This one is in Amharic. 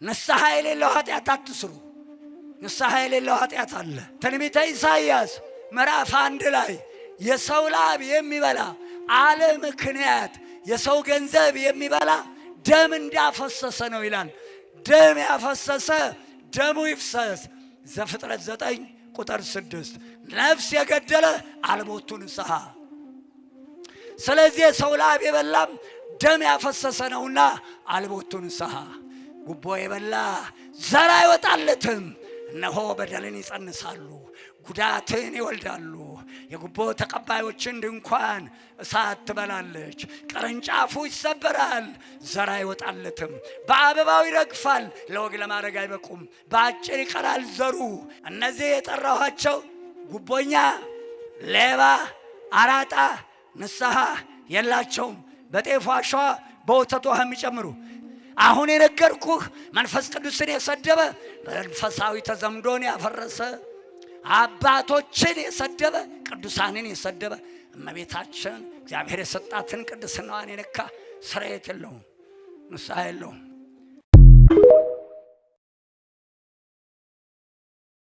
ንስሐ የሌለው ኃጢአት አትስሩ። ንስሐ የሌለው ኃጢአት አለ። ትንቢተ ኢሳይያስ ምዕራፍ 1 ላይ የሰው ላብ የሚበላ አለ ምክንያት የሰው ገንዘብ የሚበላ ደም እንዳፈሰሰ ነው ይላል። ደም ያፈሰሰ ደሙ ይፍሰስ። ዘፍጥረት 9 ቁጥር 6 ነፍስ የገደለ አልቦቱ ንስሐ። ስለዚህ የሰው ላብ የበላም ደም ያፈሰሰ ነውና አልቦቱ ንስሐ። ጉቦ የበላ ዘር አይወጣለትም። እነሆ በደልን ይጸንሳሉ፣ ጉዳትን ይወልዳሉ። የጉቦ ተቀባዮችን ድንኳን እሳት ትበላለች። ቅርንጫፉ ይሰበራል፣ ዘር አይወጣለትም። በአበባው ይረግፋል፣ ለወግ ለማድረግ አይበቁም። በአጭር ይቀራል ዘሩ። እነዚህ የጠራኋቸው ጉቦኛ፣ ሌባ፣ አራጣ ንስሐ የላቸውም። በጤፍ አሸዋ በወተት ውሃ የሚጨምሩ። አሁን የነገርኩህ መንፈስ ቅዱስን የሰደበ መንፈሳዊ ተዘምዶን ያፈረሰ አባቶችን የሰደበ ቅዱሳንን የሰደበ እመቤታችን እግዚአብሔር የሰጣትን ቅድስናዋን የነካ ስርየት የለውም፣ ንስሐ የለውም።